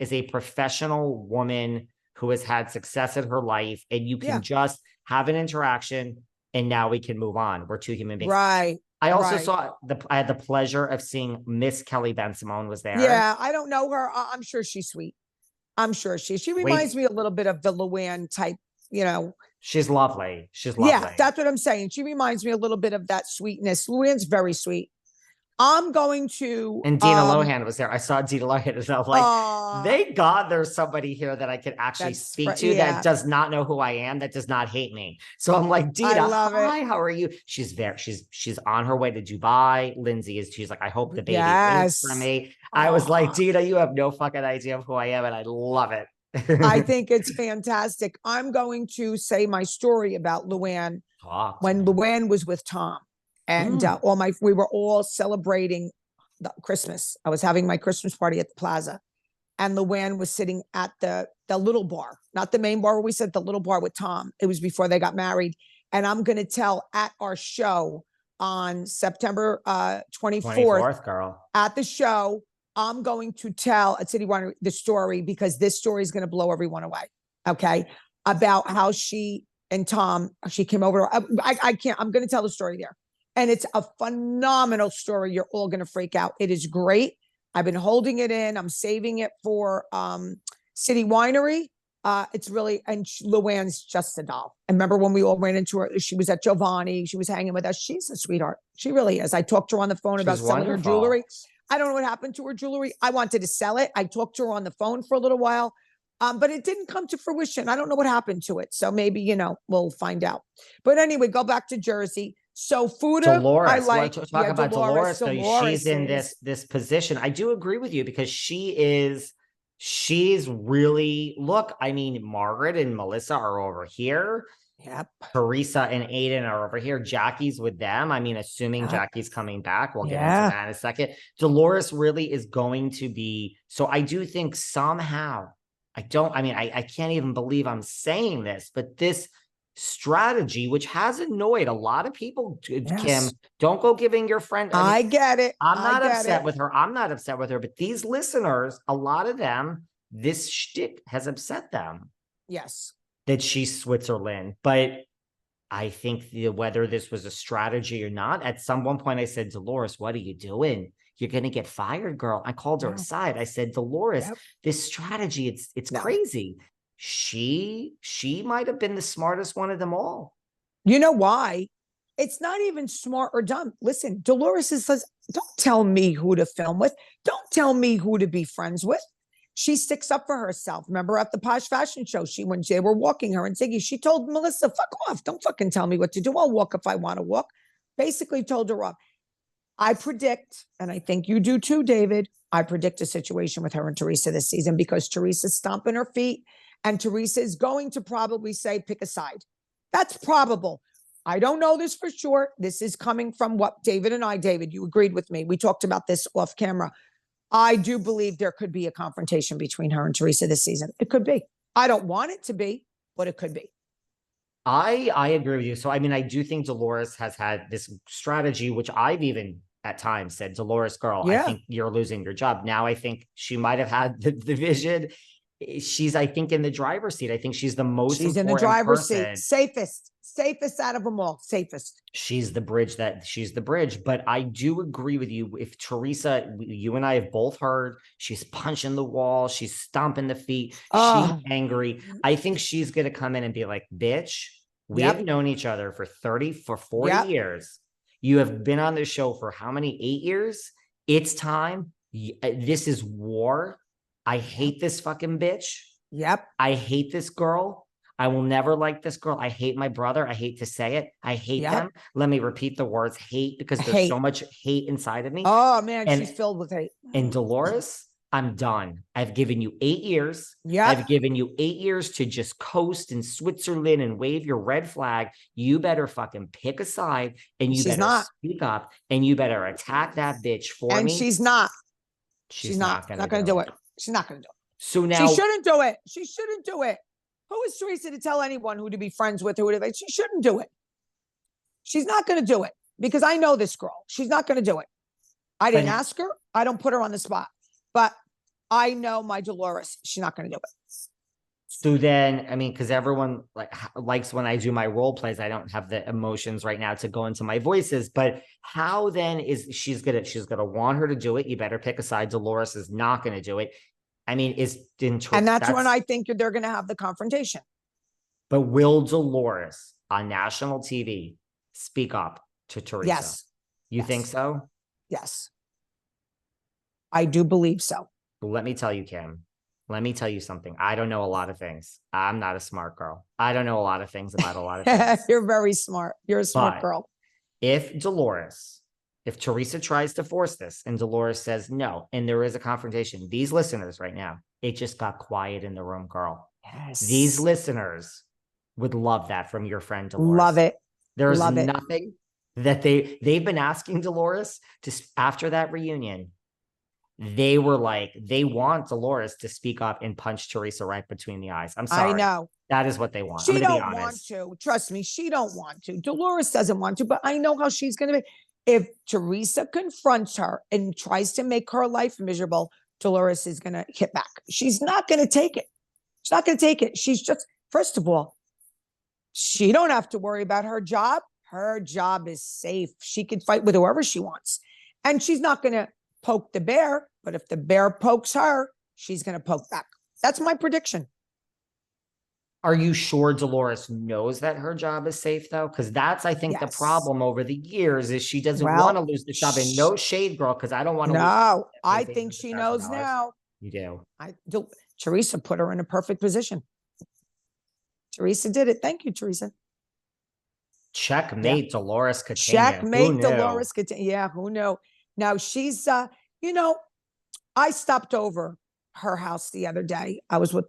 is a professional woman who has had success in her life, and you can just have an interaction and now we can move on. We're two human beings. Right. I also saw I had the pleasure of seeing Miss Kelly Ben Simone was there. Yeah, I don't know her. I'm sure she's sweet. I'm sure she reminds me a little bit of the Luann type, you know. She's lovely. She's lovely. Yeah, that's what I'm saying. She reminds me a little bit of that sweetness. Luann's very sweet. I'm going to. And Dina Lohan was there. I saw Dina Lohan, and I was like, thank God there's somebody here that I can actually speak to that does not know who I am, that does not hate me. So I'm like, Dina, hi, how are you? She's on her way to Dubai. Lindsay she's like, I hope the baby waits for me. I was like, Dina, you have no fucking idea of who I am, and I love it. I think it's fantastic. I'm going to say my story about Luann when Luann was with Tom. And we were all celebrating Christmas. I was having my Christmas party at the plaza, and Luann was sitting at the little bar, not the main bar where we said, the little bar with Tom. It was before they got married. And I'm going to tell at our show on September 24th, girl. At the show, I'm going to tell at City Winery the story, because this story is going to blow everyone away. Okay, about how she and Tom, she came over. I can't. I'm going to tell the story there. And it's a phenomenal story. You're all going to freak out. It is great. I've been holding it in. I'm saving it for City Winery. It's really, and Luann's just a doll. And remember when we all ran into her, she was at Giovanni. She was hanging with us. She's a sweetheart. She really is. I talked to her on the phone about selling her jewelry. I don't know what happened to her jewelry. I wanted to sell it. I talked to her on the phone for a little while, but it didn't come to fruition. I don't know what happened to it. So maybe, we'll find out. But anyway, go back to Jersey. So Fuda, Dolores, I like talk about Dolores. She's in this position. I do agree with you, because she's really, look, I mean, Margaret and Melissa are over here. Yep. Teresa and Aiden are over here. Jackie's with them. I mean, assuming Jackie's coming back, we'll get into that in a second. Dolores really is going to be, so I do think somehow, I can't even believe I'm saying this, but this strategy, which has annoyed a lot of people, Kim, don't go giving your friend. I get it. I'm not upset with her. I'm not upset with her, but these listeners, a lot of them, this shtick has upset them. Yes. That she's Switzerland. But I think whether this was a strategy or not, at one point I said, Dolores, what are you doing? You're going to get fired, girl. I called her aside. I said, Dolores, this strategy, it's crazy. She might have been the smartest one of them all. You know why? It's not even smart or dumb. Listen, Dolores says, don't tell me who to film with. Don't tell me who to be friends with. She sticks up for herself. Remember at the Posh Fashion Show, when they were walking, her and Ziggy, she told Melissa, fuck off. Don't fucking tell me what to do. I'll walk if I want to walk. Basically told her off. I predict, and I think you do too, David, I predict a situation with her and Teresa this season, because Teresa's stomping her feet. And Teresa is going to probably say, pick a side. That's probable. I don't know this for sure. This is coming from what David, you agreed with me. We talked about this off camera. I do believe there could be a confrontation between her and Teresa this season. It could be. I don't want it to be, but it could be. I agree with you. So, I mean, I do think Dolores has had this strategy, which I've even at times said, Dolores, girl, I think you're losing your job. Now I think she might have had the vision. She's, I think, in the driver's seat. I think she's the most She's in the driver's seat. Safest out of them all. Safest. She's the bridge. But I do agree with you. If Teresa, you and I have both heard, she's punching the wall. She's stomping the feet. She's angry. I think she's going to come in and be like, bitch, we have known each other for 40 years. You have been on this show for how many? 8 years? It's time. This is war. I hate this fucking bitch. Yep. I hate this girl. I will never like this girl. I hate my brother. I hate to say it. I hate them. Let me repeat the words hate, because there's so much hate inside of me. Oh, man, she's filled with hate. And Dolores, I'm done. I've given you 8 years. Yeah. I've given you 8 years to just coast in Switzerland and wave your red flag. You better fucking pick a side, and you better speak up, and you better attack that bitch for me. And she's not. She's not going to do it. She's not going to do it. So now she shouldn't do it. She shouldn't do it. Who is Teresa to tell anyone who to be friends with? She shouldn't do it. She's not going to do it, because I know this girl. She's not going to do it. I didn't ask her. I don't put her on the spot. But I know my Dolores, she's not going to do it. So then, I mean, because everyone likes when I do my role plays, I don't have the emotions right now to go into my voices. But how then is she's gonna want her to do it? You better pick a side. Dolores is not going to do it. I mean, And that's when I think they're going to have the confrontation. But will Dolores on national TV speak up to Teresa? Yes. You think so? Yes. I do believe so. Well, let me tell you, Kim. Let me tell you something. I don't know a lot of things. I'm not a smart girl. I don't know a lot of things about a lot of things. You're very smart. You're a smart girl. If Teresa tries to force this and Dolores says no, and there is a confrontation, these listeners right now, it just got quiet in the room, girl. Yes. These listeners would love that from your friend Dolores. Love it. There's nothing that they've been asking Dolores to, after that reunion. They were like, they want Dolores to speak up and punch Teresa right between the eyes. I'm sorry. I know. That is what they want. She don't want to. Trust me, she don't want to. Dolores doesn't want to, but I know how she's going to be. If Teresa confronts her and tries to make her life miserable, Dolores is going to hit back. She's not going to take it. She's not going to take it. She's just, first of all, she don't have to worry about her job. Her job is safe. She can fight with whoever she wants. And she's not going to poke the bear, but if the bear pokes her, she's going to poke back. That's my prediction. Are you sure Dolores knows that her job is safe though? Because that's, I think, the problem over the years is she doesn't want to lose the job. And no shade, girl, because I don't want to. No, I think she knows now. You do. Teresa put her in a perfect position. Teresa did it. Thank you, Teresa. Checkmate, Dolores Catania. Checkmate, Dolores Catania. Yeah, who knew? Now she's, I stopped over her house the other day. I was with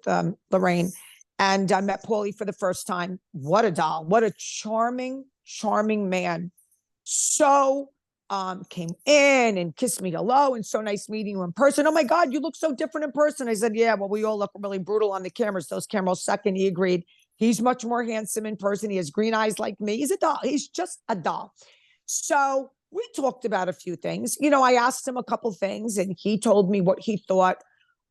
Lorraine and I met Paulie for the first time. What a doll. What a charming, charming man. So came in and kissed me hello and so nice meeting you in person. Oh my God, you look so different in person. I said, yeah, well, we all look really brutal on the cameras. Those cameras suck. And he agreed. He's much more handsome in person. He has green eyes like me. He's a doll. He's just a doll. So we talked about a few things. I asked him a couple things and he told me what he thought.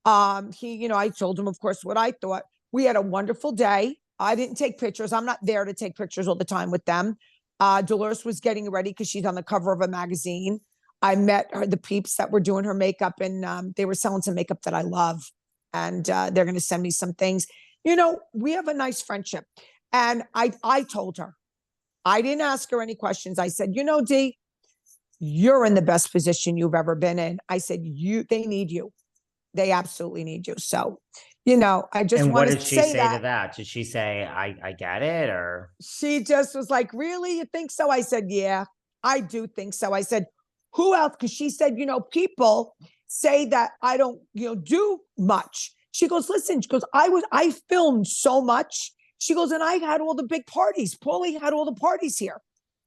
I told him, of course, what I thought. We had a wonderful day. I didn't take pictures. I'm not there to take pictures all the time with them. Dolores was getting ready because she's on the cover of a magazine. I met the peeps that were doing her makeup and they were selling some makeup that I love. And they're going to send me some things. We have a nice friendship. And I told her, I didn't ask her any questions. I said, D, you're in the best position you've ever been in. I said, they need you. They absolutely need you. So, I just and want to say that. What did she say to that? Did she say, I get it? Or she just was like, really? You think so? I said, yeah, I do think so. I said, who else? Because she said, people say that I don't, do much. She goes, listen, she goes, I filmed so much. She goes, and I had all the big parties. Paulie had all the parties here.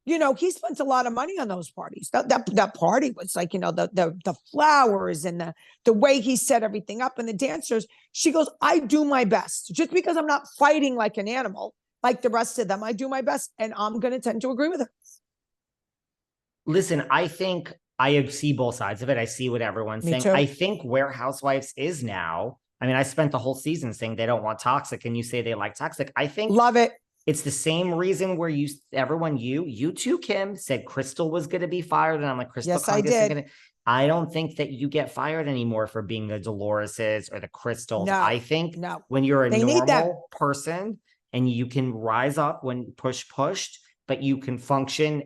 He spent a lot of money on those parties. That party was like, the flowers and the way he set everything up and the dancers. She goes, I do my best. Just because I'm not fighting like an animal, like the rest of them, I do my best. And I'm going to tend to agree with her. Listen, I think I see both sides of it. I see what everyone's saying. I think where Housewives is now, I mean, I spent the whole season saying they don't want toxic and you say they like toxic. I think love it. It's the same reason where you too, Kim, said Crystal was going to be fired. And I'm like, Crystal, yes, I did. I don't think that you get fired anymore for being the Doloreses or the Crystals. No, I think when you're a normal person and you can rise up when pushed, but you can function